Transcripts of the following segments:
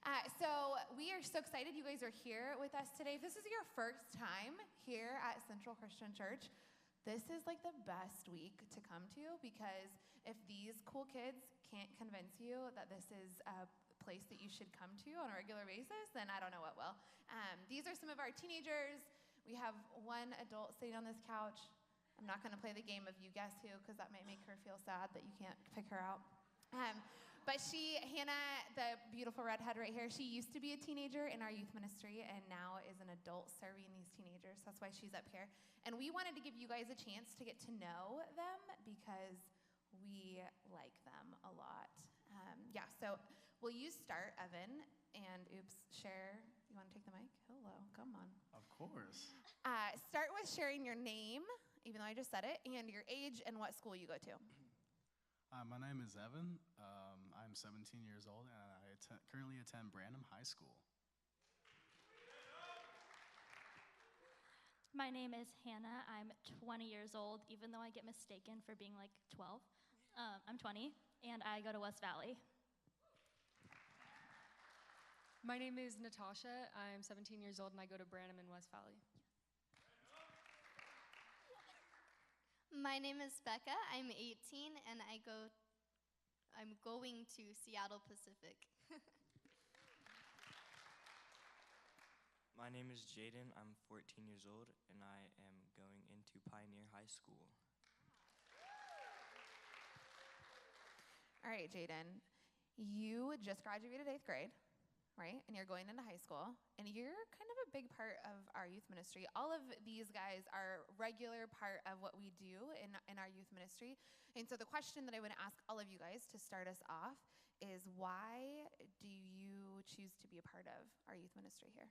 So we are so excited you guys are here with us today. If this is your first time here at Central Christian Church, this is like the best week to come to, because if these cool kids can't convince you that this is a place that you should come to on a regular basis, then I don't know what will. These are some of our teenagers. We have one adult sitting on this couch. I'm not going to play the game of you guess who, because that might make her feel sad that you can't pick her out. But Hannah, the beautiful redhead right here, she used to be a teenager in our youth ministry and now is an adult serving these teenagers. That's why she's up here. And we wanted to give you guys a chance to get to know them because we like them a lot. So will you start, Evan? And share. You want to take the mic? Hello, come on. Of course. Start with sharing your name, even though I just said it, and your age and what school you go to. My name is Evan. I'm 17 years old, and I currently attend Branham High School. My name is Hannah. I'm 20 years old, even though I get mistaken for being like 12. I'm 20, and I go to West Valley. My name is Natasha. I'm 17 years old, and I go to Branham in West Valley. My name is Becca. I'm 18, and I'm going to Seattle Pacific. My name is Jaden. I'm 14 years old, and I am going into Pioneer High School. All right, Jaden, you just graduated 8th grade, right? And you're going into high school, and you're kind of a big part of our youth ministry. All of these guys are regular part of what we do in our youth ministry. And so the question that I would ask all of you guys to start us off is, why do you choose to be a part of our youth ministry here?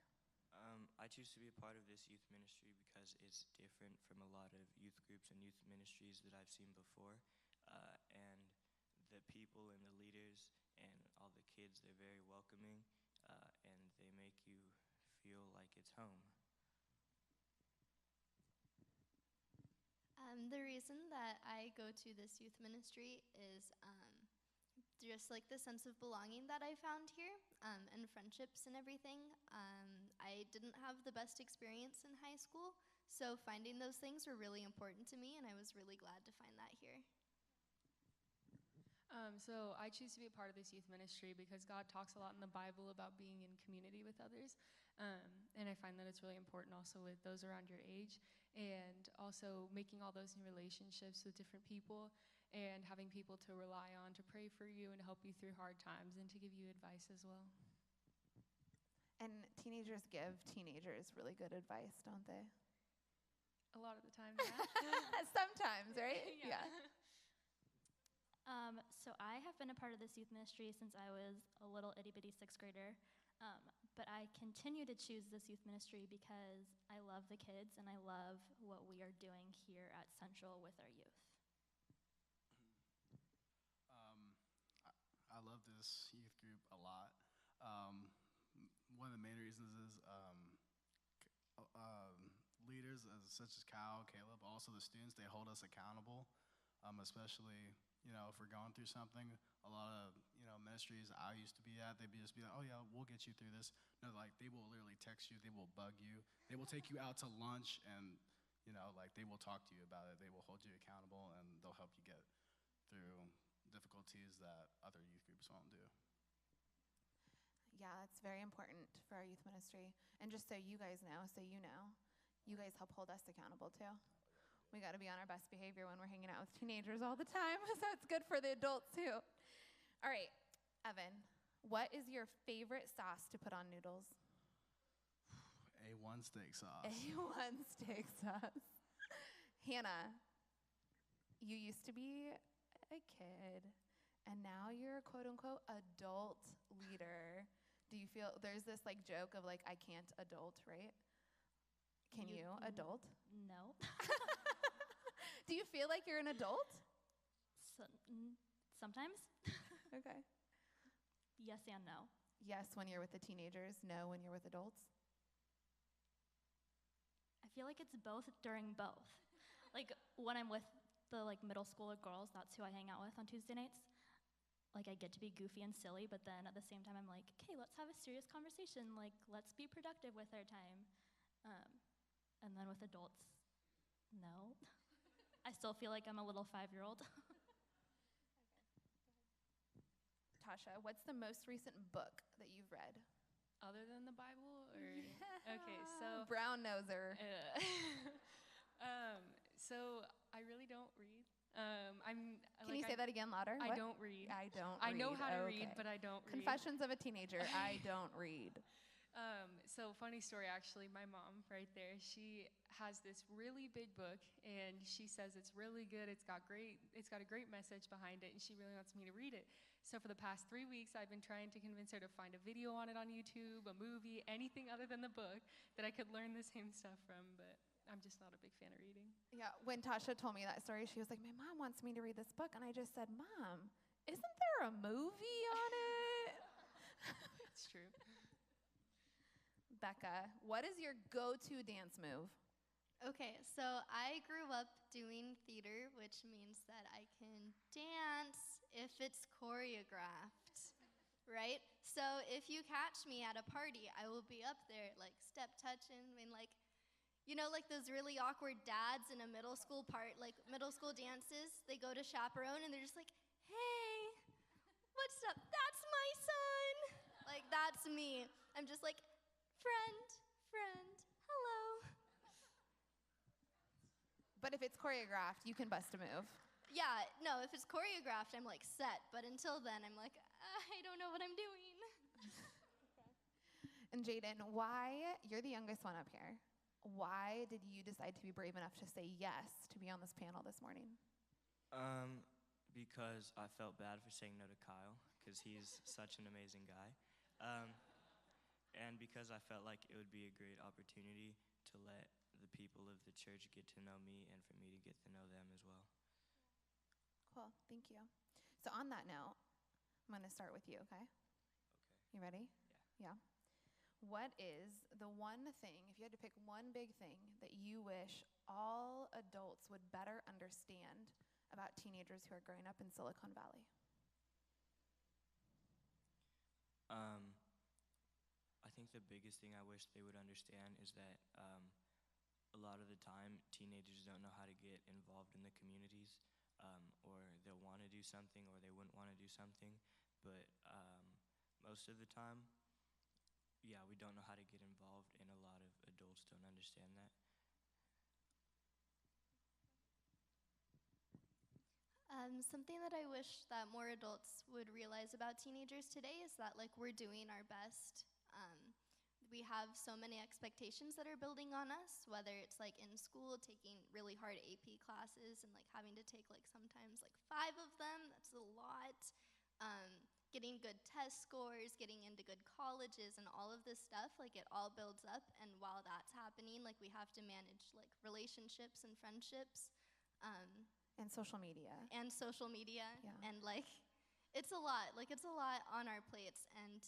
I choose to be a part of this youth ministry because it's different from a lot of youth groups and youth ministries that I've seen before. And the people and the leaders and all the kids, they're very welcoming. And they make you feel like it's home. The reason that I go to this youth ministry is just like the sense of belonging that I found here, and friendships and everything. I didn't have the best experience in high school, so finding those things were really important to me, and I was really glad to find that here. So I choose to be a part of this youth ministry because God talks a lot in the Bible about being in community with others. And I find that it's really important also with those around your age, and also making all those new relationships with different people and having people to rely on to pray for you and help you through hard times and to give you advice as well. And teenagers give teenagers really good advice, don't they? A lot of the time, yeah. Sometimes, right? Yeah. So I have been a part of this youth ministry since I was a little itty-bitty 6th grader, but I continue to choose this youth ministry because I love the kids and I love what we are doing here at Central with our youth. I love this youth group a lot. One of the main reasons is leaders such as Kyle, Kayla, but also the students, they hold us accountable, especially if we're going through something. A lot of, ministries I used to be at, they'd just be like, oh yeah, we'll get you through this. No, like, they will literally text you, they will bug you, they will take you out to lunch, and, they will talk to you about it, they will hold you accountable, and they'll help you get through difficulties that other youth groups won't do. Yeah, that's very important for our youth ministry. And just so you guys know, you guys help hold us accountable too. We got to be on our best behavior when we're hanging out with teenagers all the time, so it's good for the adults too. All right, Evan, what is your favorite sauce to put on noodles? A1 steak sauce. A1 steak sauce. Hannah, you used to be a kid, and now you're a quote-unquote adult leader. Do you feel, there's this joke of I can't adult, right? Can you adult? No. Do you feel like you're an adult? Sometimes. Okay. Yes and no. Yes when you're with the teenagers, no when you're with adults? I feel like it's both during both. When I'm with the middle schooler girls, that's who I hang out with on Tuesday nights. like I get to be goofy and silly, but then at the same time I'm like, okay, let's have a serious conversation. Like, let's be productive with our time. And then with adults, no. I still feel like I'm a little 5-year-old. Tasha, what's the most recent book that you've read? Other than the Bible, or okay, so Brown noser. So I really don't read. Can you say that again louder? I What? don't read. I don't I read. know how to read, Okay. but I don't read. Confessions of a teenager. I don't read. So funny story, actually. My mom, right there, she has this really big book, and she says it's really good. It's got a great message behind it, and she really wants me to read it. So for the past 3 weeks, I've been trying to convince her to find a video on it on YouTube, a movie, anything other than the book that I could learn the same stuff from. But I'm just not a big fan of reading. Yeah, when Tasha told me that story, she was like, my mom wants me to read this book. And I just said, Mom, isn't there a movie on it? It's true. Becca, what is your go-to dance move? Okay, so I grew up doing theater, which means that I can dance if it's choreographed, right? So if you catch me at a party, I will be up there, like, step touching, and, like, you know, like those really awkward dads in a middle school dances, they go to chaperone, and they're just like, hey, what's up? That's my son. Like, that's me. I'm just like, friend, hello. But if it's choreographed, you can bust a move. Yeah, no, if it's choreographed, I'm like set. But until then, I'm like, I don't know what I'm doing. And Jaden, you're the youngest one up here. Why did you decide to be brave enough to say yes to be on this panel this morning? Because I felt bad for saying no to Kyle, because he's such an amazing guy. And because I felt like it would be a great opportunity to let the people of the church get to know me and for me to get to know them as well. Cool, thank you. So on that note, I'm going to start with you, okay? Okay. You ready? Yeah. Yeah. What is the one thing, if you had to pick one big thing, that you wish all adults would better understand about teenagers who are growing up in Silicon Valley? I think the biggest thing I wish they would understand is that a lot of the time teenagers don't know how to get involved in the communities, or they'll want to do something or they wouldn't want to do something, but most of the time, yeah, we don't know how to get involved, and a lot of adults don't understand that. Something that I wish that more adults would realize about teenagers today is that, like, we're doing our best. We have so many expectations that are building on us, whether it's like in school taking really hard AP classes and like having to take like sometimes like 5 of them. That's a lot. Getting good test scores, getting into good colleges, and all of this stuff, like it all builds up. And while that's happening, like we have to manage like relationships and friendships. And social media. Yeah. And like, it's a lot. Like, it's a lot on our plates. And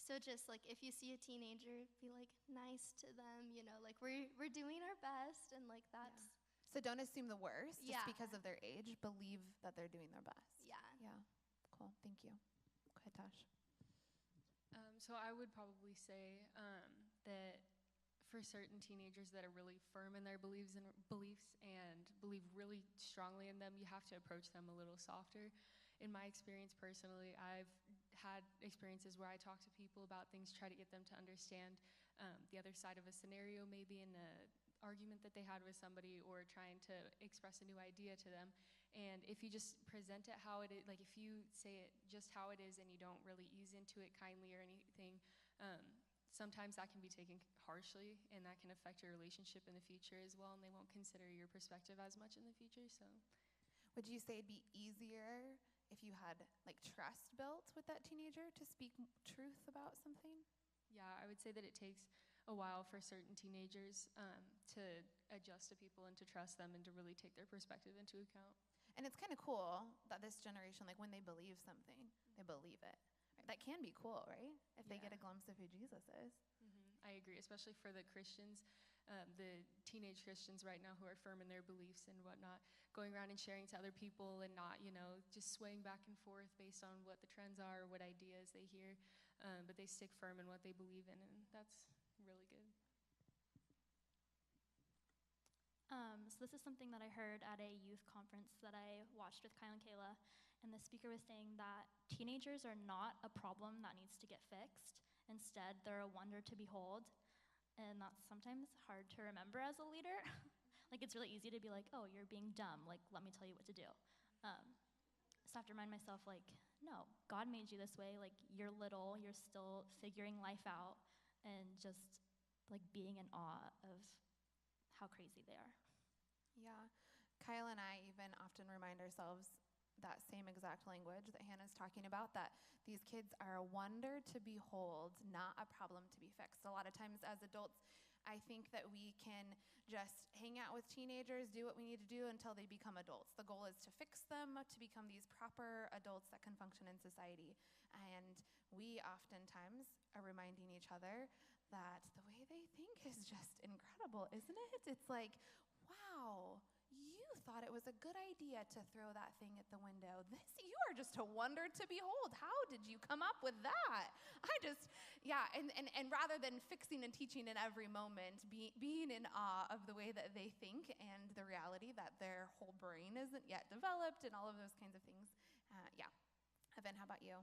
so just like, if you see a teenager, be like nice to them. You know, like we're doing our best, and like that's. Yeah. So don't assume the worst just Yeah. because of their age. Believe that they're doing their best. Yeah. Yeah. Cool. Thank you. Go ahead, Tosh. So I would probably say that for certain teenagers that are really firm in their beliefs and believe really strongly in them, you have to approach them a little softer. In my experience personally, I've had experiences where I talk to people about things, try to get them to understand the other side of a scenario, maybe in an argument that they had with somebody, or trying to express a new idea to them. And if you just present it how it is, like if you say it just how it is and you don't really ease into it kindly or anything, sometimes that can be taken harshly, and that can affect your relationship in the future as well, and they won't consider your perspective as much in the future. So, would you say it'd be easier if you had like trust built with that teenager to speak truth about something? Yeah, I would say that it takes a while for certain teenagers to adjust to people and to trust them and to really take their perspective into account. And it's kind of cool that this generation, like when they believe something, they believe it. That can be cool, right? If they get a glimpse of who Jesus is. Mm-hmm. I agree, especially for the Christians. the teenage Christians right now who are firm in their beliefs and whatnot, going around and sharing to other people and not, just swaying back and forth based on what the trends are or what ideas they hear, but they stick firm in what they believe in, and that's really good. So this is something that I heard at a youth conference that I watched with Kyle and Kayla, and the speaker was saying that teenagers are not a problem that needs to get fixed. Instead, they're a wonder to behold, and that's sometimes hard to remember as a leader. Like, it's really easy to be like, oh, you're being dumb, like, let me tell you what to do. So I have to remind myself, like, no, God made you this way, like, you're little, you're still figuring life out, and just, like, being in awe of how crazy they are. Yeah. Kyle and I even often remind ourselves that same exact language that Hannah's talking about, that these kids are a wonder to behold, not a problem to be fixed. A lot of times as adults, I think that we can just hang out with teenagers, do what we need to do until they become adults. The goal is to fix them, to become these proper adults that can function in society. And we oftentimes are reminding each other that the way they think is just incredible, isn't it? It's like, wow, you thought it was a good idea to throw that thing at the window. You are just a wonder to behold. How did you come up with that? And rather than fixing and teaching in every moment, being in awe of the way that they think and the reality that their whole brain isn't yet developed and all of those kinds of things. Evan, how about you?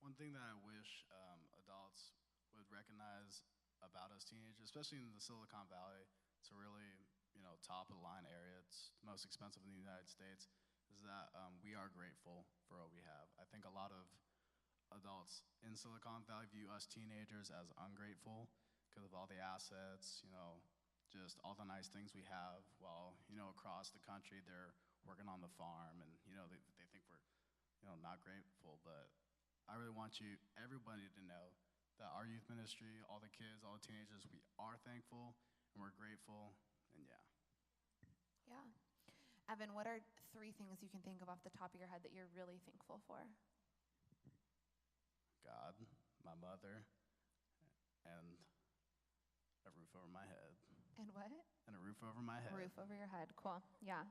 One thing that I wish adults would recognize about us teenagers, especially in the Silicon Valley, it's a really, top of the line area. It's the most expensive in the United States, is that we are grateful for what we have. I think a lot of adults in Silicon Valley view us teenagers as ungrateful because of all the assets, just all the nice things we have, while, across the country they're working on the farm and, they think we're, not grateful. But I really want everybody to know that our youth ministry, all the kids, all the teenagers, we are thankful and we're grateful, and yeah. Yeah. Evan, what are 3 things you can think of off the top of your head that you're really thankful for? God, my mother, and a roof over my head. And what? And a roof over my head. Roof over your head. Cool. Yeah.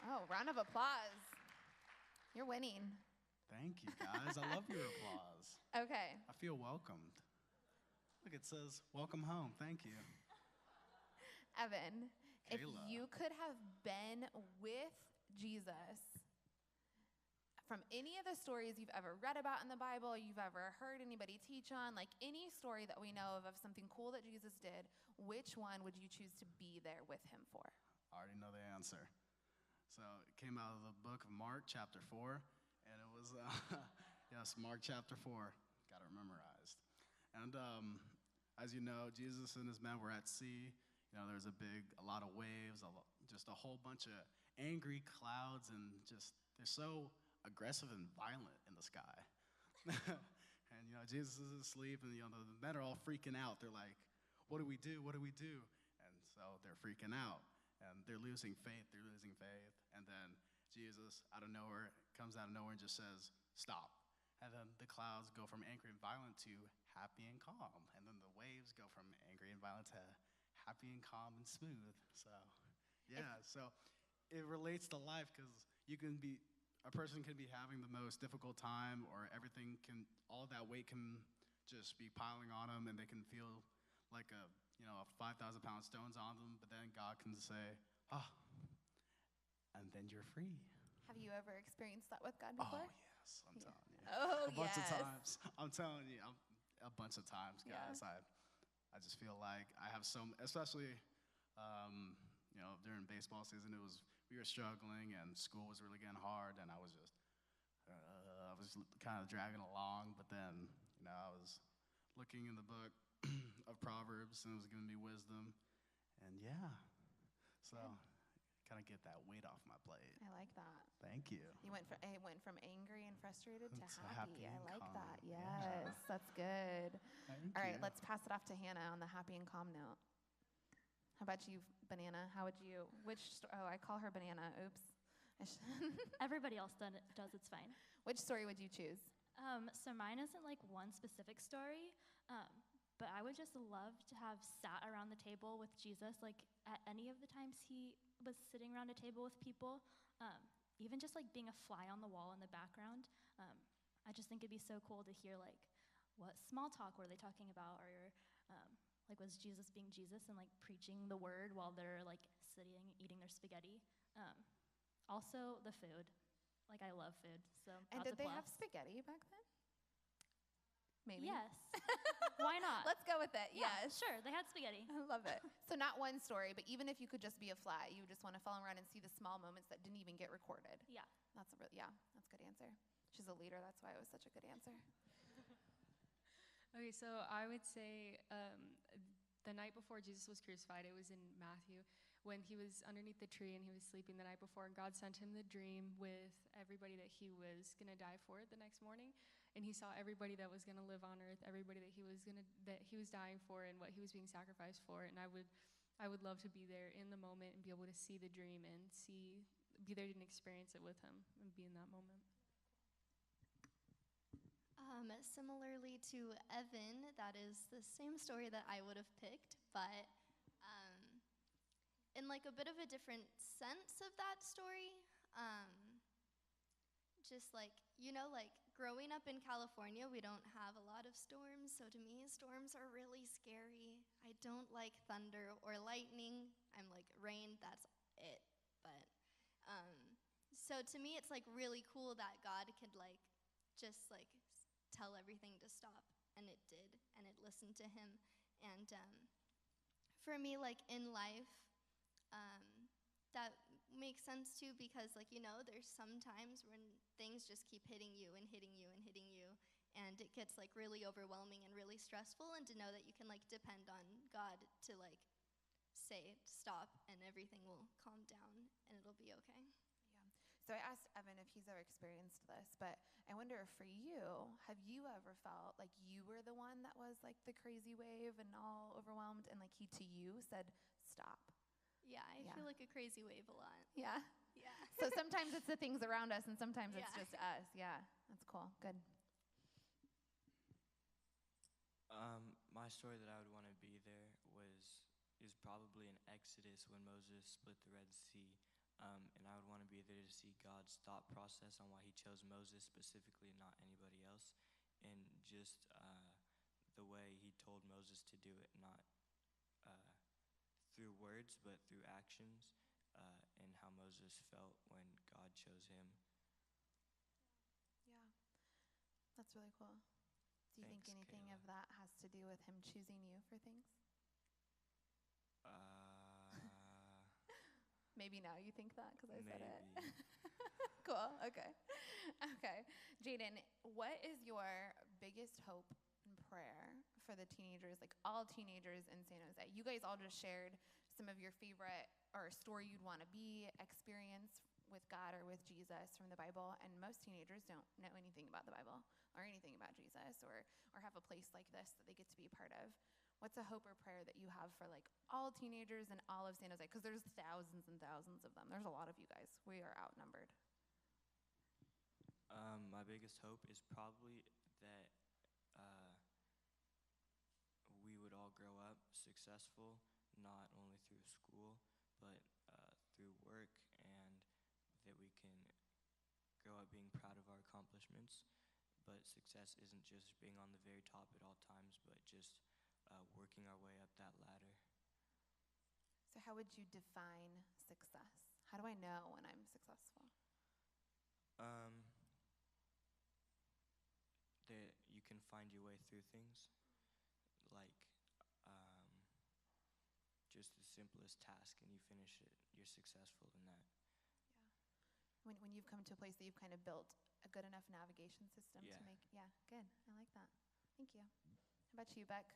Oh, round of applause. You're winning. Thank you, guys. I love your applause. Okay. I feel welcomed. Look, it says, welcome home. Thank you. Evan, if Kayla. you could have been with Jesus from any of the stories you've ever read about in the Bible, you've ever heard anybody teach on, like any story that we know of something cool that Jesus did, which one would you choose to be there with him for? I already know the answer. So it came out of the book of Mark, chapter 4, and it was, yes, Mark chapter 4. Got it memorized. And as you know, Jesus and his men were at sea. There's a lot of waves, just a whole bunch of angry clouds, and just they're so aggressive and violent in the sky. And, Jesus is asleep, and, the men are all freaking out. They're like, what do we do? What do we do? And so they're freaking out, and they're losing faith. And then Jesus, comes out of nowhere and just says, stop. And then the clouds go from angry and violent to happy and calm. And then the waves go from angry and violent to happy and calm and smooth. So, yeah. So it relates to life, because a person can be having the most difficult time, or all that weight can just be piling on them, and they can feel like a 5,000-pound stone's on them. But then God can say, and then you're free. Have you ever experienced that with God before? Oh, yes, I'm telling you. Oh, a bunch yes. of times. I'm telling you, a bunch of times, guys. Yeah. I just feel like I have especially, during baseball season, we were struggling, and school was really getting hard, and I was kind of dragging along. But then, I was looking in the book of Proverbs, and it was giving me wisdom, and so kind of get that weight off my plate. I like that. Thank you. It went from angry and frustrated to It's happy. happy I and like calm. that. Yeah. Yes, that's good. Thank All right, you. let's pass it off to Hannah on the happy and calm note. How about you, Banana? I call her Banana. Oops. Everybody else does, it's fine. Which story would you choose? So mine isn't like one specific story, but I would just love to have sat around the table with Jesus, like at any of the times he was sitting around a table with people, even just like being a fly on the wall in the background. I just think it'd be so cool to hear like what small talk were they talking about, or like was Jesus being Jesus and like preaching the word while they're like sitting eating their spaghetti. Also the food, like I love food, so And that's did a they plus. have spaghetti back then? Maybe. Yes. Why not? Let's go with it. Yeah, Yes. sure. They had spaghetti. I love it. So not one story, but even if you could just be a fly, you would just want to follow around and see the small moments that didn't even get recorded. Yeah. That's a that's a good answer. She's a leader. That's why it was such a good answer. Okay, so I would say the night before Jesus was crucified, it was in Matthew, when he was underneath the tree and he was sleeping the night before, and God sent him the dream with everybody that he was going to die for the next morning. And he saw everybody that was going to live on earth, everybody that he was dying for and what he was being sacrificed for. And I would love to be there in the moment and be able to see the dream and be there and experience it with him and be in that moment. Similarly to Evan, that is the same story that I would have picked, but in like a bit of a different sense of that story. Just like, like growing up in California, we don't have a lot of storms, so to me, storms are really scary. I don't like thunder or lightning. I'm like, rain, that's it. But, so to me, it's like really cool that God could like, just like tell everything to stop, and it did, and it listened to him. And for me, like in life, that makes sense too, because like, there's some times when things just keep hitting you and hitting you and hitting you, and it gets like really overwhelming and really stressful, and to know that you can like depend on God to like say stop and everything will calm down and it'll be okay. So I asked Evan if he's ever experienced this, but I wonder for you, have you ever felt like you were the one that was like the crazy wave and all overwhelmed, and like he to you said, stop? Yeah, I feel like a crazy wave a lot. Yeah? Yeah. So sometimes it's the things around us and sometimes it's Yeah. just us. Yeah, that's cool. Good. My story that I would want to be there is probably in Exodus when Moses split the Red Sea. And I would want to be there to see God's thought process on why he chose Moses specifically and not anybody else. And just the way he told Moses to do it, not through words, but through actions, and how Moses felt when God chose him. Yeah, that's really cool. Do you think Thanks, anything Kayla. of that has to do with him choosing you for things? Maybe now you think that because I said it. Maybe. Cool. Okay. Okay. Jaden, what is your biggest hope and prayer for the teenagers, like all teenagers in San Jose? You guys all just shared some of your favorite or story you'd want to be, experience with God or with Jesus from the Bible, and most teenagers don't know anything about the Bible or anything about Jesus or have a place like this that they get to be a part of. What's a hope or prayer that you have for like all teenagers in all of San Jose? Because there's thousands and thousands of them. There's a lot of you guys. We are outnumbered. My biggest hope is probably that we would all grow up successful, not only through school, but through work, and that we can grow up being proud of our accomplishments. But success isn't just being on the very top at all times, but just working our way up that ladder. So how would you define success? How do I know when I'm successful? That you can find your way through things, like just the simplest task, and you finish it, you're successful in that. When you've come to a place that you've kind of built a good enough navigation system Yeah. to make, good. I like that. Thank you. How about you, Beck?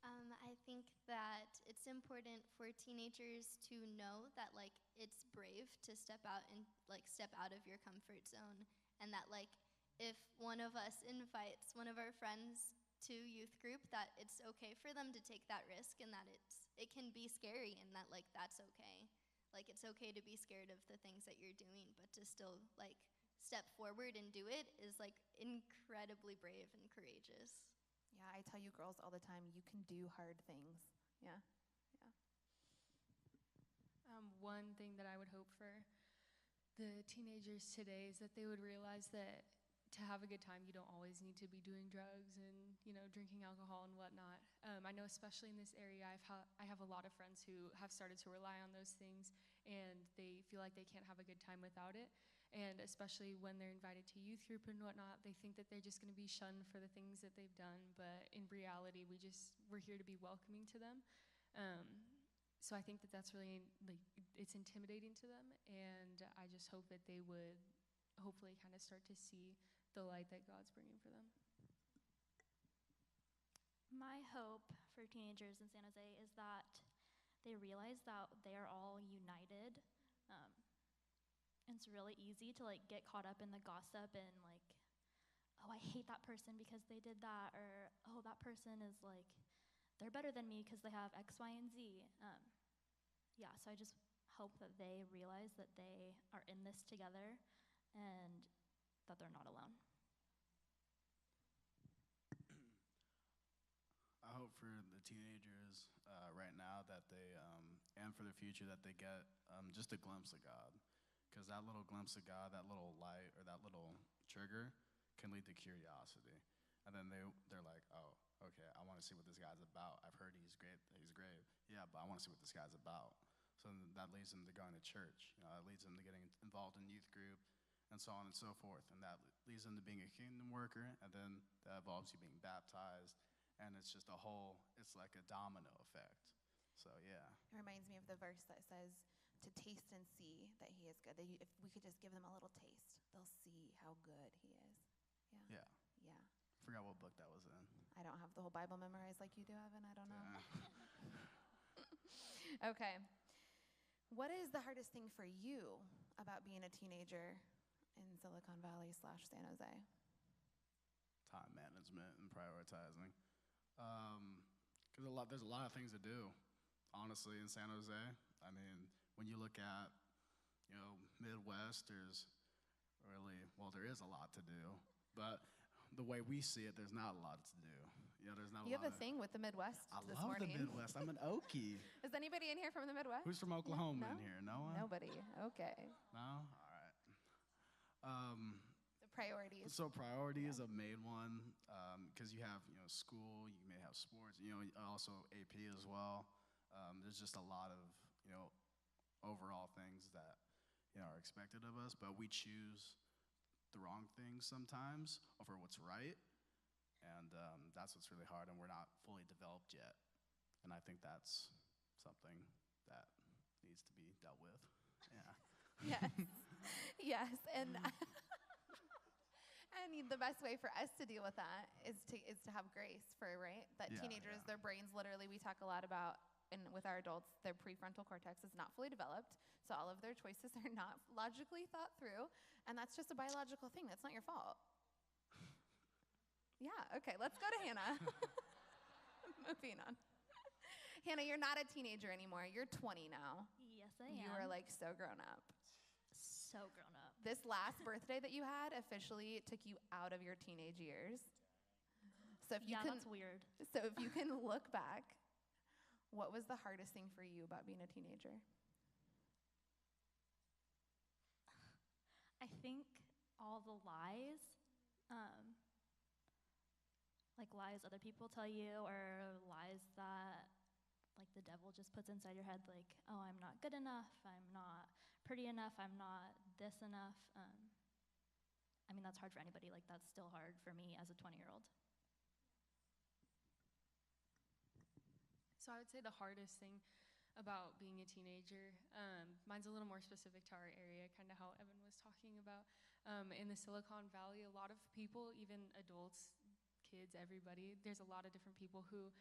I think that it's important for teenagers to know that like it's brave to step out of your comfort zone, and that like if one of us invites one of our friends to youth group, that it's okay for them to take that risk, and that it can be scary, and that like that's okay. Like it's okay to be scared of the things that you're doing, but to still like step forward and do it is like incredibly brave and courageous. Yeah, I tell you girls all the time, you can do hard things. Yeah. One thing that I would hope for the teenagers today is that they would realize that to have a good time, you don't always need to be doing drugs and, drinking alcohol and whatnot. I know especially in this area, I have a lot of friends who have started to rely on those things, and they feel like they can't have a good time without it. And especially when they're invited to youth group and whatnot, they think that they're just going to be shunned for the things that they've done. But in reality, we're here to be welcoming to them. So I think that that's really, it's intimidating to them, and I just hope that they would hopefully kind of start to see the light that God's bringing for them. My hope for teenagers in San Jose is that they realize that they are all united. It's really easy to get caught up in the gossip and oh, I hate that person because they did that, or oh, that person is they're better than me because they have X, Y, and Z. Yeah, so I just hope that they realize that they are in this together and that they're not alone. I hope for the teenagers right now that they, and for the future, that they get just a glimpse of God. Because that little glimpse of God, that little light, or that little trigger can lead to curiosity. And then they're like, oh, okay, I want to see what this guy's about. I've heard he's great. Yeah, but I want to see what this guy's about. So that leads them to going to church. That leads them to getting involved in youth group, and so on and so forth. And that leads them to being a kingdom worker, and then that involves you being baptized. And it's just it's like a domino effect. So, yeah. It reminds me of the verse that says, to taste and see that he is good. That if we could just give them a little taste, they'll see how good he is. Yeah. Yeah. Forgot what book that was in. I don't have the whole Bible memorized like you do, Evan. I don't know. Yeah. Okay. What is the hardest thing for you about being a teenager in Silicon Valley / San Jose? Time management and prioritizing. Because there's a lot of things to do, honestly, in San Jose. I mean, when you look at, Midwest, there is a lot to do. But the way we see it, there's not a lot to do. There's not You a lot have a thing with the Midwest I this love morning. the Midwest. I'm an Okie. Is anybody in here from the Midwest? Who's from Oklahoma No? in here? No one? Nobody. Okay. No? All right. The priorities. So priority is a main one, because you have, school, you may have sports, also AP as well. There's just a lot of, overall things that, are expected of us, but we choose the wrong things sometimes over what's right, and that's what's really hard, and we're not fully developed yet, and I think that's something that needs to be dealt with. Yeah. Yes, and the best way for us to deal with that is to have grace that Yeah, teenagers, yeah. their brains literally, we talk a lot about, and with our adults, their prefrontal cortex is not fully developed, so all of their choices are not logically thought through, and that's just a biological thing. That's not your fault. Yeah, okay, let's go to Hannah. Moving on. Hannah, you're not a teenager anymore. You're 20 now. Yes, I am. You are so grown up. So grown up. This last birthday that you had officially took you out of your teenage years. So if you that's weird. So if you can look back, what was the hardest thing for you about being a teenager? I think all the lies, lies other people tell you, or lies that the devil just puts inside your head, oh, I'm not good enough, I'm not pretty enough, I'm not this enough. I mean, that's hard for anybody. That's still hard for me as a 20-year-old. So I would say the hardest thing about being a teenager, mine's a little more specific to our area, kind of how Evan was talking about. In the Silicon Valley, a lot of people, even adults, kids, everybody, there's a lot of different people who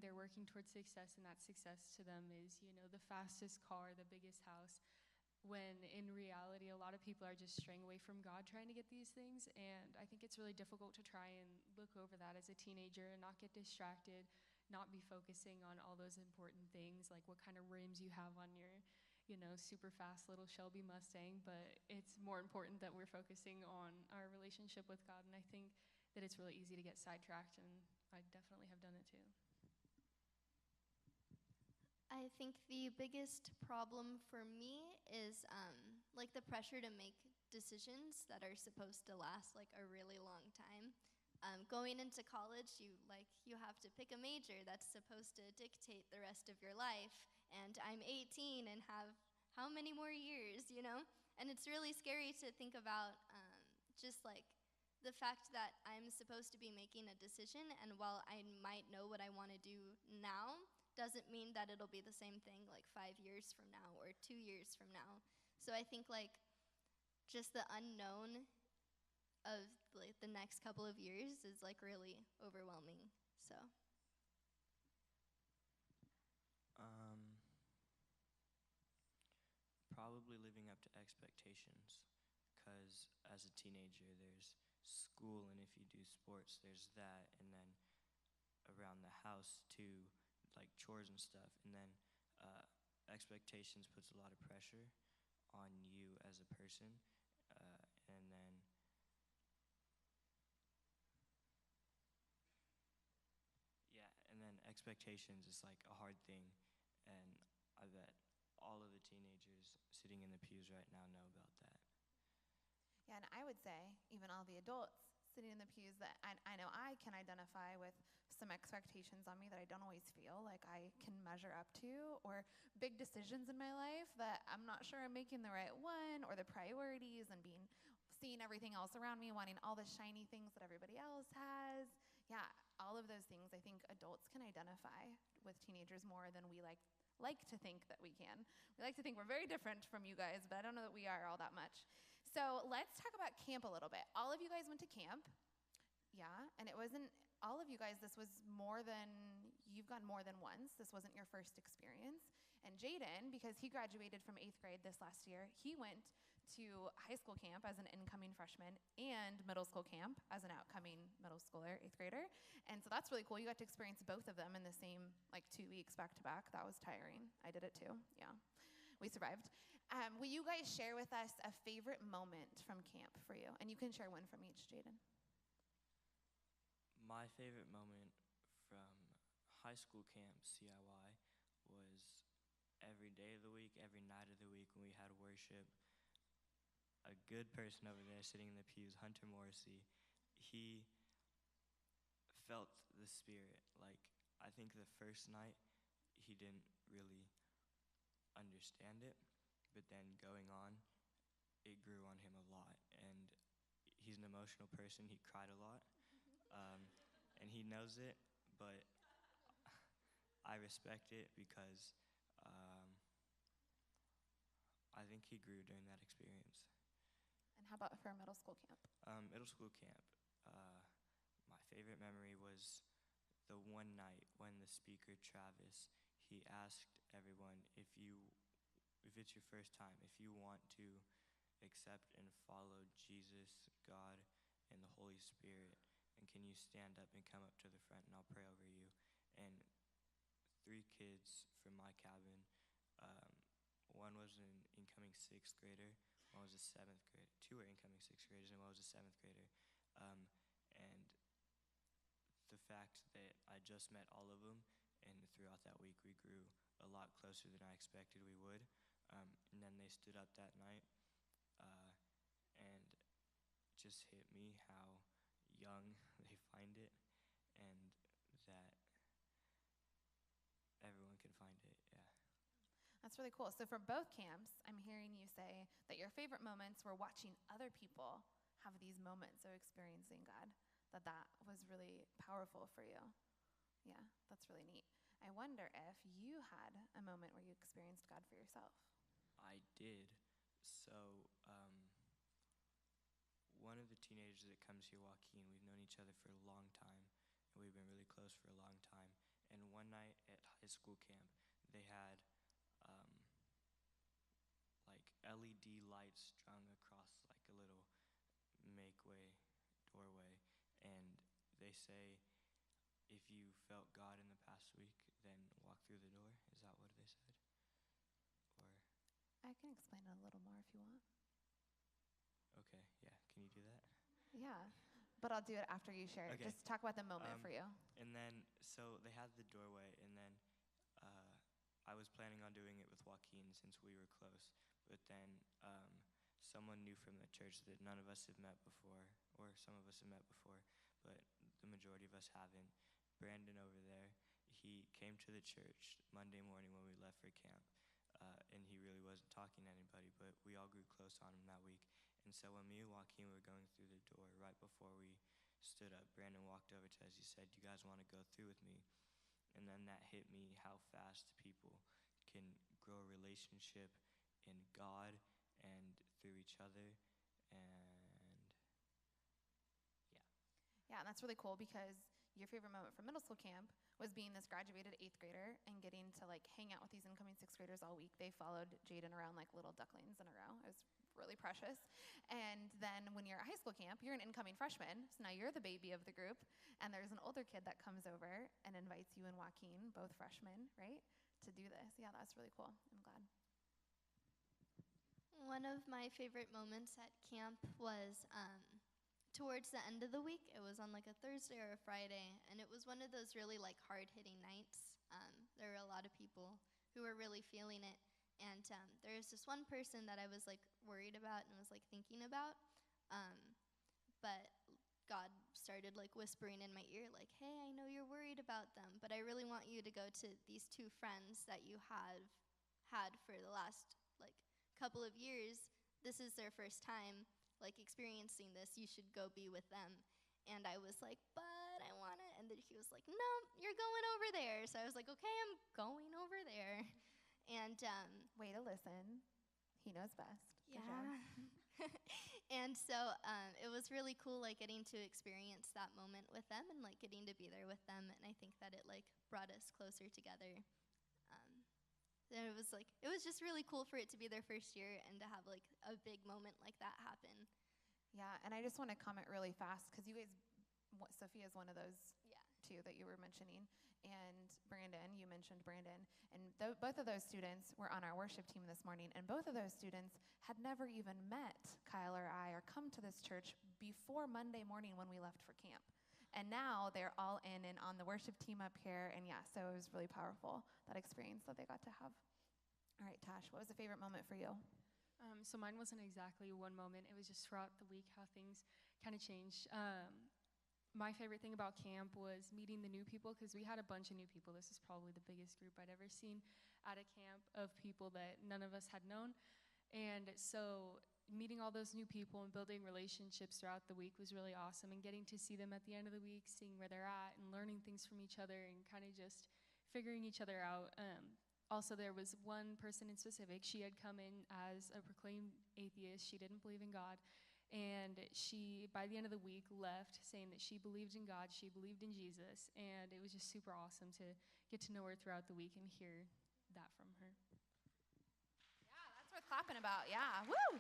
they're working towards success, and that success to them is, the fastest car, the biggest house, when in reality, a lot of people are just straying away from God trying to get these things, and I think it's really difficult to try and look over that as a teenager and not get distracted, not be focusing on all those important things, like what kind of rims you have on your, super fast little Shelby Mustang, but it's more important that we're focusing on our relationship with God, and I think that it's really easy to get sidetracked, and I definitely have done it too. I think the biggest problem for me is like the pressure to make decisions that are supposed to last like a really long time. Going into college, you have to pick a major that's supposed to dictate the rest of your life. And I'm 18 and have how many more years, you know? And it's really scary to think about just like the fact that I'm supposed to be making a decision, and while I might know what I want to do now, doesn't mean that it'll be the same thing like 5 years from now or 2 years from now. So I think like just the unknown of like the next couple of years is like really overwhelming. So probably living up to expectations, because as a teenager, there's school, and if you do sports, there's that, and then around the house too, like chores and stuff, and then expectations puts a lot of pressure on you as a person, and then yeah, and then expectations is like a hard thing, and I bet all of the teenagers sitting in the pews right now know about that. Yeah, and I would say, even all the adults sitting in the pews, that I know I can identify with some expectations on me that I don't always feel like I can measure up to, or big decisions in my life that I'm not sure I'm making the right one, or the priorities and seeing everything else around me, wanting all the shiny things that everybody else has. Yeah, all of those things I think adults can identify with teenagers more than we like to think that we can. We like to think we're very different from you guys, but I don't know that we are all that much. So let's talk about camp a little bit. All of you guys went to camp. Yeah, and it wasn't, all of you guys, you've gone more than once. This wasn't your first experience. And Jaden, because he graduated from 8th grade this last year, he went to high school camp as an incoming freshman and middle school camp as an outcoming middle schooler, 8th grader. And so that's really cool. You got to experience both of them in the same 2 weeks back to back. That was tiring. I did it too. Yeah, we survived. Will you guys share with us a favorite moment from camp for you? And you can share one from each, Jaden. My favorite moment from high school camp, CIY, was every day of the week, every night of the week when we had worship. A good person over there sitting in the pews, Hunter Morrissey, he felt the Spirit. Like, I think the first night he didn't really understand it, but then going on, it grew on him a lot. And he's an emotional person. He cried a lot, and he knows it, but I respect it because I think he grew during that experience. And how about for middle school camp? Middle school camp, my favorite memory was the one night when the speaker, Travis, he asked everyone, if it's your first time, if you want to accept and follow Jesus, God, and the Holy Spirit, and can you stand up and come up to the front and I'll pray over you. And 3 kids from my cabin, one was an incoming 6th grader, one was a 7th grader, 2 were incoming 6th graders, and one was a 7th grader. And the fact that I just met all of them, and throughout that week we grew a lot closer than I expected we would. And then they stood up that night, and just hit me how young they find it, and that everyone can find it, yeah. That's really cool. So for both camps, I'm hearing you say that your favorite moments were watching other people have these moments of experiencing God, that was really powerful for you. Yeah, that's really neat. I wonder if you had a moment where you experienced God for yourself. I did. So, one of the teenagers that comes here, Joaquin, we've known each other for a long time, and we've been really close for a long time. And one night at high school camp, they had like LED lights strung across like a little make-way doorway, and they say, if you felt God in the past week, then walk through the door. Is that what they said? Or I can explain it a little more if you want. okay, yeah, can you do that? Yeah. but I'll do it after you share. Okay. Just talk about the moment for you. And then, so they had the doorway, and then I was planning on doing it with Joaquin since we were close. But then someone new from the church that none of us have met before, or some of us have met before, but the majority of us haven't, Brandon over there, he came to the church Monday morning when we left for camp. And he really wasn't talking to anybody, but we all grew close on him that week. And so when me and Joaquin were going through the door, right before we stood up, Brandon walked over to us. He said, "You guys want to go through with me?" And then that hit me how fast people can grow a relationship in God and through each other. And Yeah, and that's really cool because your favorite moment from middle school camp was being this graduated 8th grader and getting to like hang out with these incoming 6th graders all week. They followed Jaden around like little ducklings in a row. It was really precious. And then when you're at high school camp, you're an incoming freshman. So now you're the baby of the group. And there's an older kid that comes over and invites you and Joaquin, both freshmen, right, to do this. Yeah, that's really cool. I'm glad. One of my favorite moments at camp was towards the end of the week. It was on like a Thursday or a Friday, and it was one of those really like hard-hitting nights. There were a lot of people who were really feeling it, and there was this one person that I was like worried about and was like thinking about, but God started like whispering in my ear like, "Hey, I know you're worried about them, but I really want you to go to these two friends that you have had for the last like couple of years. This is their first time like experiencing this. You should go be with them." And I was like, "But I want it." And then he was like, "No, you're going over there." So I was like, "Okay, I'm going over there." And Way to listen. He knows best. Good job. yeah. And so it was really cool like getting to experience that moment with them and like getting to be there with them. And I think that it like brought us closer together. And it was just really cool for it to be their first year and to have like a big moment like that happen. Yeah, and I just want to comment really fast because you guys, Sophia is one of those Yeah. two that you were mentioning, and Brandon, you mentioned Brandon, and both of those students were on our worship team this morning, and both of those students had never even met Kyle or I or come to this church before Monday morning when we left for camp. And now they're all in and on the worship team up here, and yeah, so it was really powerful, that experience that they got to have. All right, Tash, what was a favorite moment for you? So mine wasn't exactly one moment. It was just throughout the week how things kind of changed. My favorite thing about camp was meeting the new people because we had a bunch of new people. This is probably the biggest group I'd ever seen at a camp of people that none of us had known. And so meeting all those new people and building relationships throughout the week was really awesome. And getting to see them at the end of the week, seeing where they're at and learning things from each other and kind of just figuring each other out. Also, there was one person in specific. She had come in as a proclaimed atheist. She didn't believe in God. And she, by the end of the week, left saying that she believed in God, she believed in Jesus. And it was just super awesome to get to know her throughout the week and hear that from her. Yeah, that's worth clapping about. Yeah, woo!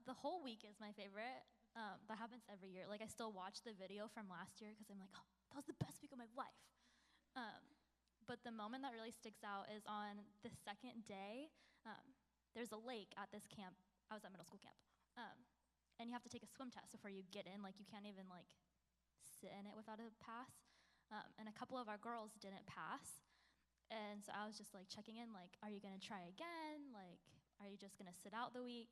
The whole week is my favorite. That happens every year. Like, I still watch the video from last year because I'm like, oh, that was the best week of my life. But the moment that really sticks out is on the second day. There's a lake at this camp. I was at middle school camp. And you have to take a swim test before you get in. Like, you can't even, like, sit in it without a pass. And a couple of our girls didn't pass. And so I was just, like, checking in, like, are you going to try again? Like, are you just going to sit out the week?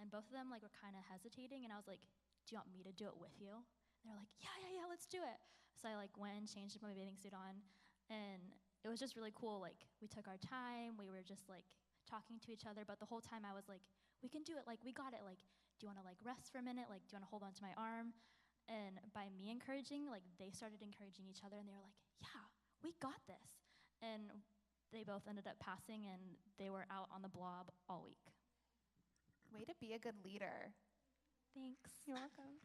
And both of them, like, were kind of hesitating. And I was like, do you want me to do it with you? And they're like, yeah, let's do it. So I, like, went and changed my bathing suit on. And it was just really cool. Like, we took our time. We were just, like, talking to each other, but the whole time I was like, we can do it, like, we got it, like, do you want to, like, rest for a minute, like, do you want to hold on to my arm? And by me encouraging, like, they started encouraging each other, and they were like, yeah, we got this. And they both ended up passing, and they were out on the blob all week. Way to be a good leader. Thanks. You're welcome.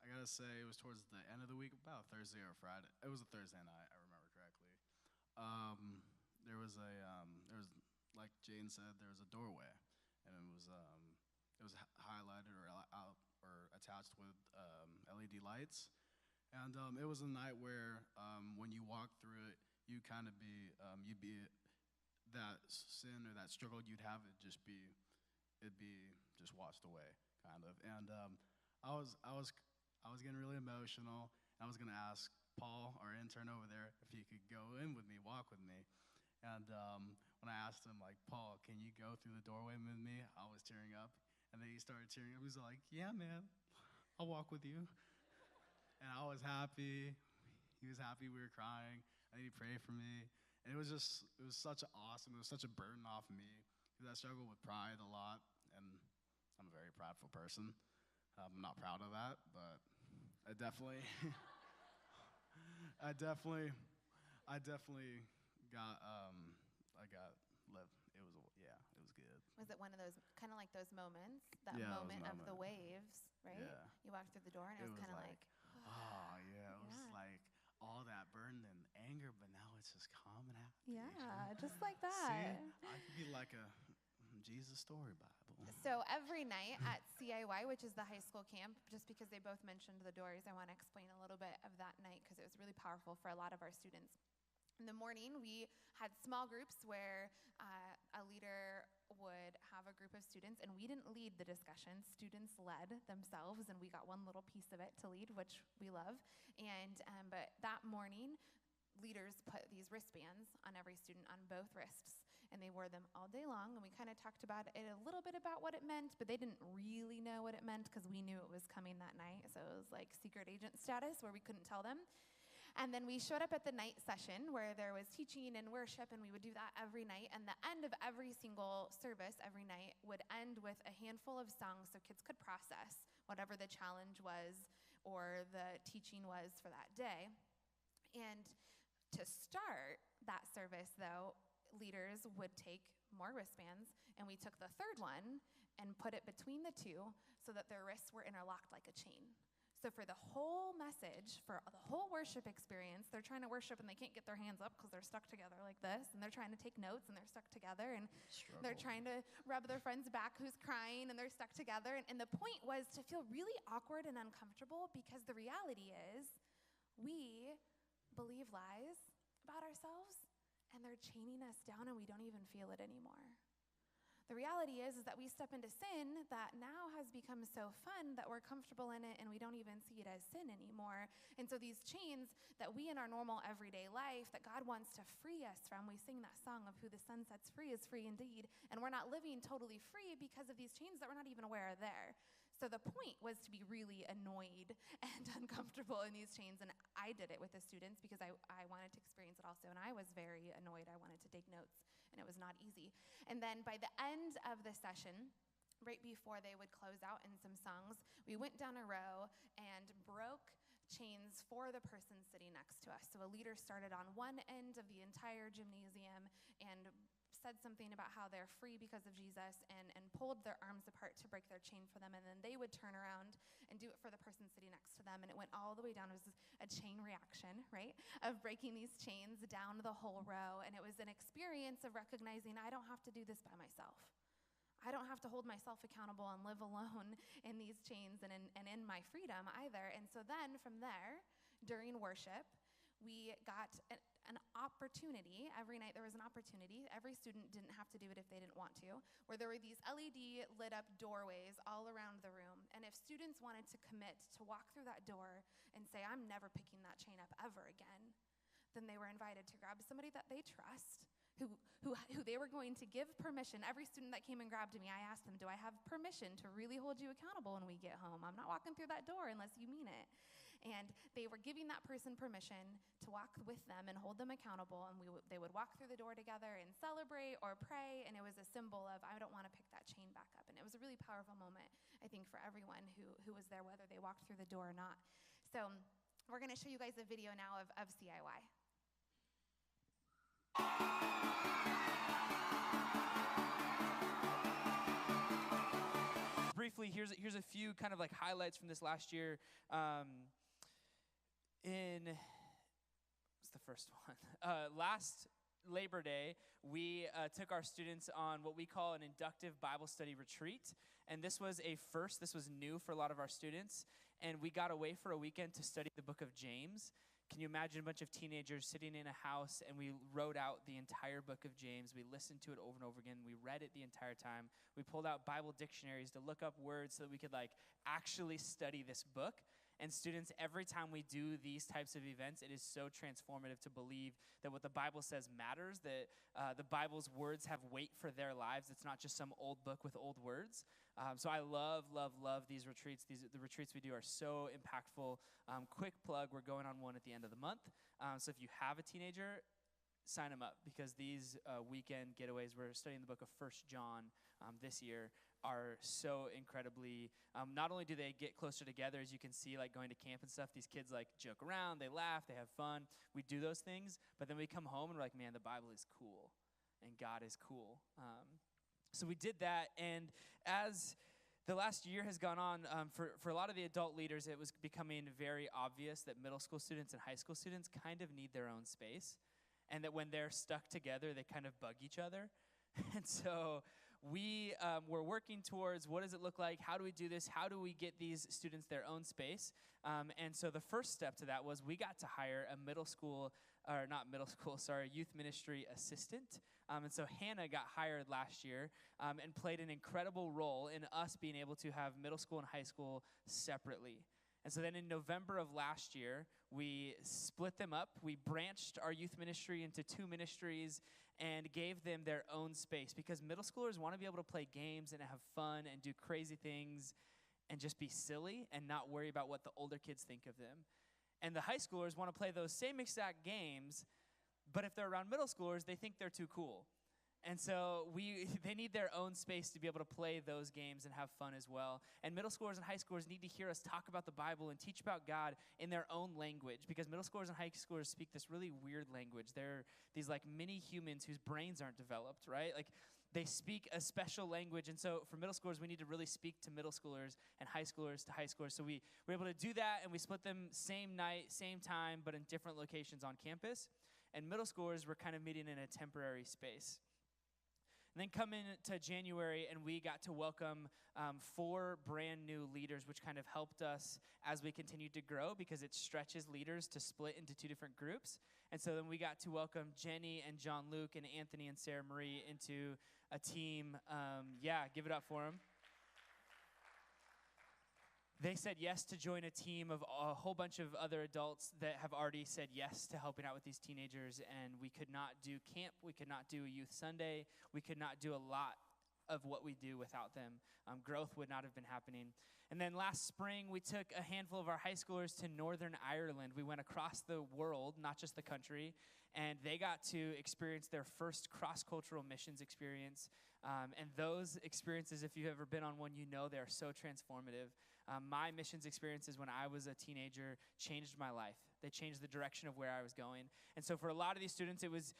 I gotta say it was towards the end of the week, about Thursday or Friday. It was a Thursday night, I remember correctly. There was like Jane said, there was a doorway, and it was highlighted or attached with LED lights, and it was a night where when you walked through it, you kind of be, you'd be that sin or that struggle you'd have, it'd be just washed away, kind of. And I was getting really emotional. I was gonna ask Paul, our intern over there, if he could go in with me, walk with me. And when I asked him, like, Paul, can you go through the doorway with me? I was tearing up. And then he started tearing up. He was like, yeah, man, I'll walk with you. And I was happy. He was happy we were crying. And he prayed for me. And it was such awesome. It was such a burden off me. Because I struggle with pride a lot. And I'm a very prideful person. I'm not proud of that, but I definitely got, it was, it was good. Was it one of those, kind of like those moments, that Yeah, moment those of the moments. waves, right? Yeah. You walked through the door and it was kind of like, oh, yeah, it was Yeah. like all that burden and anger, but now it's just calm and happy. yeah, just like See, that. I could be like a Jesus story Bible. So every night at CIY, which is the high school camp, just because they both mentioned the doors, I want to explain a little bit of that night because it was really powerful for a lot of our students. In the morning, we had small groups where a leader would have a group of students, and we didn't lead the discussion. Students led themselves, and we got one little piece of it to lead, which we love. And but that morning, leaders put these wristbands on every student on both wrists, and they wore them all day long. And we kind of talked about it a little bit about what it meant, but they didn't really know what it meant because we knew it was coming that night. So it was like secret agent status where we couldn't tell them. And then we showed up at the night session where there was teaching and worship, and we would do that every night. And the end of every single service every night would end with a handful of songs so kids could process whatever the challenge was or the teaching was for that day. And to start that service, though, leaders would take more wristbands, and we took the third one and put it between the two so that their wrists were interlocked like a chain. So for the whole message, for the whole worship experience, they're trying to worship and they can't get their hands up because they're stuck together like this, and they're trying to take notes and they're stuck together, and they're trying to rub their friend's back who's crying and they're stuck together. And the point was to feel really awkward and uncomfortable because the reality is we believe lies about ourselves and they're chaining us down and we don't even feel it anymore. The reality is that we step into sin that now has become so fun that we're comfortable in it and we don't even see it as sin anymore. And so these chains that we in our normal everyday life that God wants to free us from, we sing that song of who the Son sets free is free indeed, and we're not living totally free because of these chains that we're not even aware are there. So the point was to be really annoyed and uncomfortable in these chains, and I did it with the students because I wanted to experience it also, and I was very annoyed. I wanted to take notes, and it was not easy. And then by the end of the session, right before they would close out in some songs, we went down a row and broke chains for the person sitting next to us. So a leader started on one end of the entire gymnasium and said something about how they're free because of Jesus and pulled their arms apart to break their chain for them. And then they would turn around and do it for the person sitting next to them. And it went all the way down. It was a chain reaction, right, of breaking these chains down the whole row. And it was an experience of recognizing I don't have to do this by myself. I don't have to hold myself accountable and live alone in these chains and in my freedom either. And so then from there, during worship, we got an opportunity. Every night there was an opportunity. Every student didn't have to do it if they didn't want to, where there were these LED lit up doorways all around the room. And if students wanted to commit to walk through that door and say, I'm never picking that chain up ever again, then they were invited to grab somebody that they trust, who they were going to give permission. Every student that came and grabbed me, I asked them, do I have permission to really hold you accountable when we get home? I'm not walking through that door unless you mean it. And they were giving that person permission to walk with them and hold them accountable, and they would walk through the door together and celebrate or pray, and it was a symbol of, I don't want to pick that chain back up. And it was a really powerful moment, I think, for everyone who was there, whether they walked through the door or not. So we're going to show you guys a video now of CIY. Briefly, here's a few kind of like highlights from this last year. What's the first one? Last Labor Day, we took our students on what we call an inductive Bible study retreat. And this was a first. This was new for a lot of our students. And we got away for a weekend to study the book of James. can you imagine a bunch of teenagers sitting in a house and we wrote out the entire book of James? We listened to it over and over again. We read it the entire time. We pulled out Bible dictionaries to look up words so that we could actually study this book. And students, every time we do these types of events, it is so transformative to believe that what the Bible says matters, that the Bible's words have weight for their lives. It's not just some old book with old words. So I love these retreats. The retreats we do are so impactful. Quick plug, we're going on one at the end of the month. So if you have a teenager, sign them up, because these weekend getaways, we're studying the book of 1 John this year, are so incredibly, not only do they get closer together, as you can see, going to camp and stuff, these kids joke around, they laugh, they have fun, we do those things, but then we come home and we're like, man, the Bible is cool, and God is cool. So we did that, and as the last year has gone on, for a lot of the adult leaders, it was becoming very obvious that middle school students and high school students kind of need their own space, and that when they're stuck together, they kind of bug each other. And so we were working towards, what does it look like? How do we do this? How do we get these students their own space? And so the first step to that was we got to hire a youth ministry assistant. And so Hannah got hired last year and played an incredible role in us being able to have middle school and high school separately. And so then in November of last year, we split them up. We branched our youth ministry into 2 ministries and gave them their own space, because middle schoolers want to be able to play games and have fun and do crazy things and just be silly and not worry about what the older kids think of them. And the high schoolers want to play those same exact games, but if they're around middle schoolers, they think they're too cool. And so they need their own space to be able to play those games and have fun as well. And middle schoolers and high schoolers need to hear us talk about the Bible and teach about God in their own language, because middle schoolers and high schoolers speak this really weird language. They're these mini humans whose brains aren't developed, right? They speak a special language. And so for middle schoolers, we need to really speak to middle schoolers, and high schoolers to high schoolers. So we were able to do that, and we split them same night, same time, but in different locations on campus. And middle schoolers were kind of meeting in a temporary space. And then come into January, and we got to welcome 4 brand new leaders, which kind of helped us as we continued to grow, because it stretches leaders to split into 2 different groups. And so then we got to welcome Jenny and John Luke and Anthony and Sarah Marie into a team. Give it up for them. They said yes to join a team of a whole bunch of other adults that have already said yes to helping out with these teenagers, and we could not do camp, we could not do a youth Sunday, we could not do a lot of what we do without them. Growth would not have been happening. And then last spring, we took a handful of our high schoolers to Northern Ireland. We went across the world, not just the country, and they got to experience their first cross-cultural missions experience. And those experiences, if you've ever been on one, you know they are so transformative. My missions experiences when I was a teenager changed my life. They changed the direction of where I was going. And so for a lot of these students, it was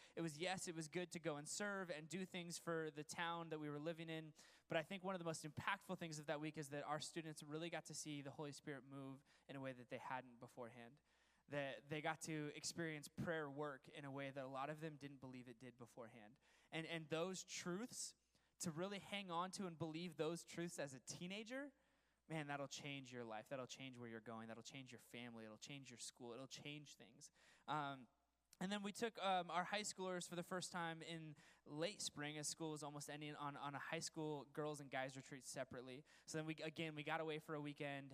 good to go and serve and do things for the town that we were living in. But I think one of the most impactful things of that week is that our students really got to see the Holy Spirit move in a way that they hadn't beforehand. That they got to experience prayer work in a way that a lot of them didn't believe it did beforehand. And those truths, to really hang on to and believe those truths as a teenager, man, that'll change your life. That'll change where you're going. That'll change your family. It'll change your school. It'll change things. And then we took our high schoolers for the first time in late spring, as school was almost ending, on a high school girls and guys retreat separately. So then we got away for a weekend.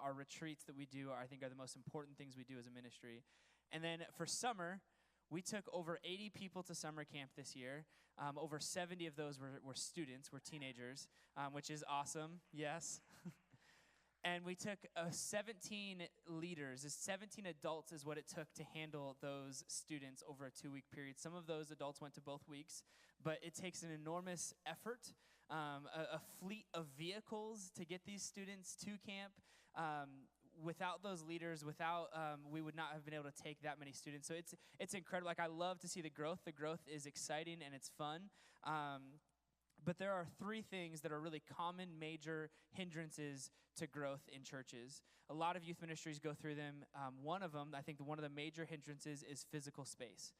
Our retreats that we do are the most important things we do as a ministry. And then for summer, we took over 80 people to summer camp this year. Over 70 of those were students, were teenagers, which is awesome, yes. And we took 17 leaders, 17 adults is what it took to handle those students over a 2-week period. Some of those adults went to both weeks, but it takes an enormous effort, a fleet of vehicles to get these students to camp. Without those leaders, we would not have been able to take that many students. So it's incredible. I love to see the growth. The growth is exciting and it's fun. But there are 3 things that are really common major hindrances to growth in churches. A lot of youth ministries go through them. One of them, one of the major hindrances is physical space.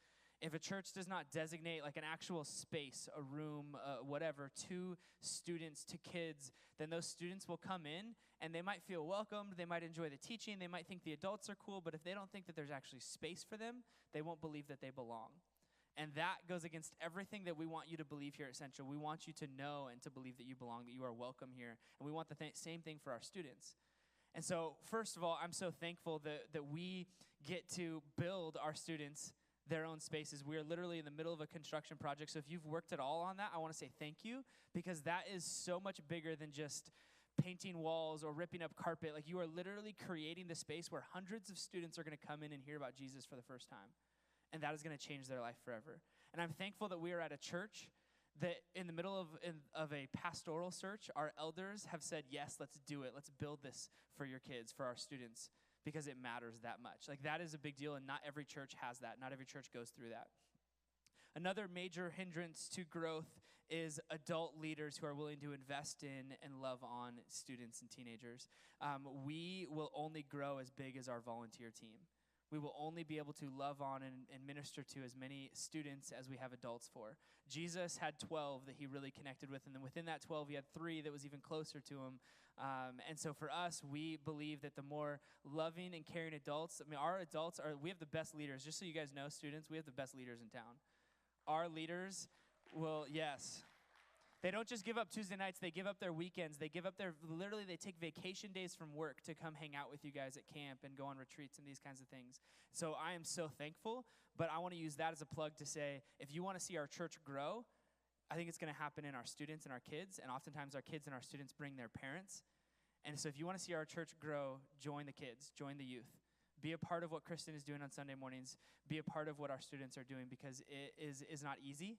if a church does not designate like an actual space, a room, whatever, to students, to kids, then those students will come in and they might feel welcomed, they might enjoy the teaching, they might think the adults are cool, but if they don't think that there's actually space for them, they won't believe that they belong. And that goes against everything that we want you to believe here at Central. We want you to know and to believe that you belong, that you are welcome here. And we want the same thing for our students. And so, first of all, I'm so thankful that we get to build our students their own spaces. We are literally in the middle of a construction project. So if you've worked at all on that, I want to say thank you, because that is so much bigger than just painting walls or ripping up carpet. Like, you are literally creating the space where hundreds of students are going to come in and hear about Jesus for the first time. And that is going to change their life forever. And I'm thankful that we are at a church that in the middle of a pastoral search, our elders have said, yes, let's do it. Let's build this for your kids, for our students, because it matters that much. Like, that is a big deal, and not every church has that. Not every church goes through that. Another major hindrance to growth is adult leaders who are willing to invest in and love on students and teenagers. We will only grow as big as our volunteer team. We will only be able to love on and minister to as many students as we have adults for. Jesus had 12 that he really connected with, and then within that 12, he had 3 that was even closer to him. And so for us, we believe that the more loving and caring adults, our adults we have the best leaders. Just so you guys know, students, we have the best leaders in town. Our leaders will, yes. They don't just give up Tuesday nights, they give up their weekends. They take vacation days from work to come hang out with you guys at camp and go on retreats and these kinds of things. So I am so thankful, but I want to use that as a plug to say, if you want to see our church grow, I think it's going to happen in our students and our kids, and oftentimes our kids and our students bring their parents. And so if you want to see our church grow, join the kids, join the youth. Be a part of what Kristen is doing on Sunday mornings. Be a part of what our students are doing, because it is not easy.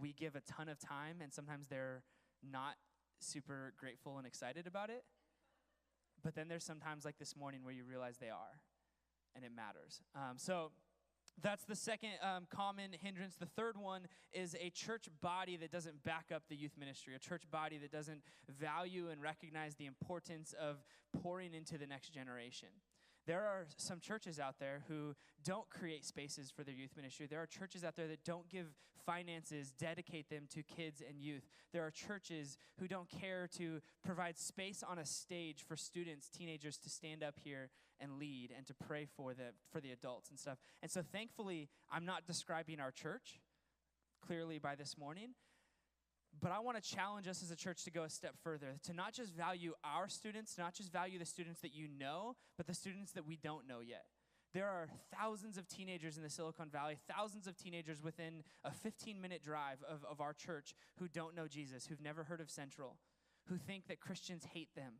We give a ton of time, and sometimes they're not super grateful and excited about it. But then there's sometimes like this morning where you realize they are, and it matters. So that's the second common hindrance. The third one is a church body that doesn't back up the youth ministry, a church body that doesn't value and recognize the importance of pouring into the next generation. There are some churches out there who don't create spaces for their youth ministry. There are churches out there that don't give finances, dedicate them to kids and youth. There are churches who don't care to provide space on a stage for students, teenagers to stand up here and lead and to pray for the adults and stuff. And so thankfully, I'm not describing our church clearly by this morning, but I want to challenge us as a church to go a step further, to not just value our students, not just value the students that you know, but the students that we don't know yet. There are thousands of teenagers in the Silicon Valley, thousands of teenagers within a 15-minute drive of our church who don't know Jesus, who've never heard of Central, who think that Christians hate them.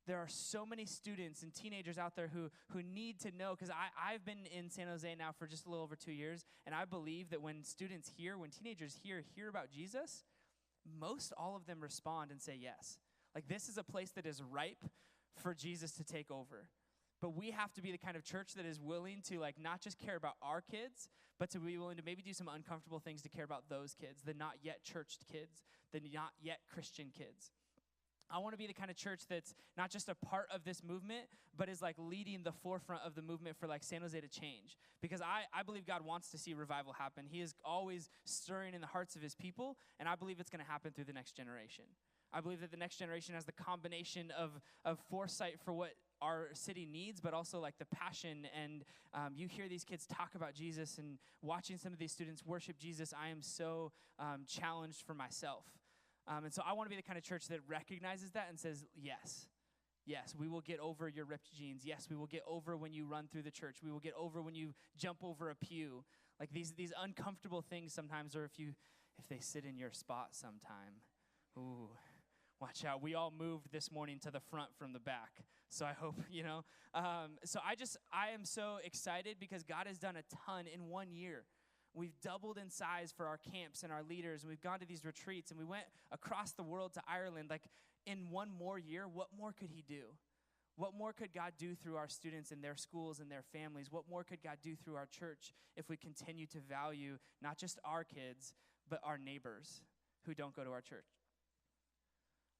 There are so many students and teenagers out there who need to know, because I've been in San Jose now for just a little over 2 years, and I believe that when teenagers hear about Jesus, most all of them respond and say yes. Like, this is a place that is ripe for Jesus to take over. But we have to be the kind of church that is willing to not just care about our kids, but to be willing to maybe do some uncomfortable things to care about those kids, the not yet churched kids, the not yet Christian kids. I want to be the kind of church that's not just a part of this movement, but is leading the forefront of the movement for San Jose to change. Because I believe God wants to see revival happen. He is always stirring in the hearts of his people, and I believe it's going to happen through the next generation. I believe that the next generation has the combination of foresight for what our city needs, but also the passion. And you hear these kids talk about Jesus, and watching some of these students worship Jesus, I am so challenged for myself. And so I want to be the kind of church that recognizes that and says, yes, we will get over your ripped jeans. Yes, we will get over when you run through the church. We will get over when you jump over a pew. These uncomfortable things sometimes, or if they sit in your spot sometime. Ooh, watch out. We all moved this morning to the front from the back. So I hope, So I am so excited because God has done a ton in 1 year. We've doubled in size for our camps and our leaders, and we've gone to these retreats, and we went across the world to Ireland. In 1 more year, what more could he do? What more could God do through our students and their schools and their families? What more could God do through our church if we continue to value not just our kids, but our neighbors who don't go to our church?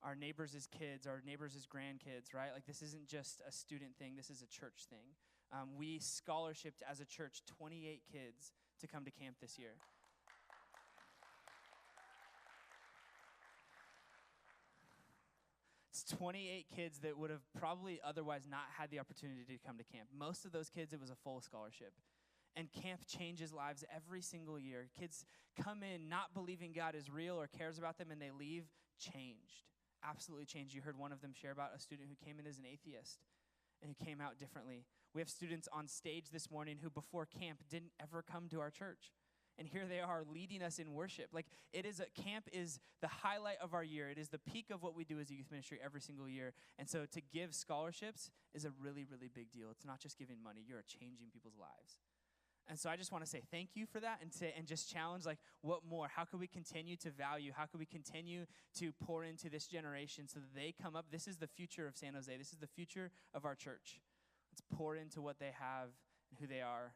Our neighbors' kids, our neighbors' grandkids, right? This isn't just a student thing. This is a church thing. We scholarshiped as a church 28 kids to come to camp this year. It's 28 kids that would have probably otherwise not had the opportunity to come to camp. Most of those kids, it was a full scholarship. And camp changes lives every single year. Kids come in not believing God is real or cares about them, and they leave changed, absolutely changed. You heard one of them share about a student who came in as an atheist and who came out differently. We have students on stage this morning who before camp didn't ever come to our church. And here they are leading us in worship. Like camp is the highlight of our year. It is the peak of what we do as a youth ministry every single year. And so to give scholarships is a really, really big deal. It's not just giving money. You're changing people's lives. And so I just want to say thank you for that and just challenge, like, what more? How can we continue to value? How can we continue to pour into this generation so that they come up? This is the future of San Jose. This is the future of our church. Let's pour into what they have and who they are.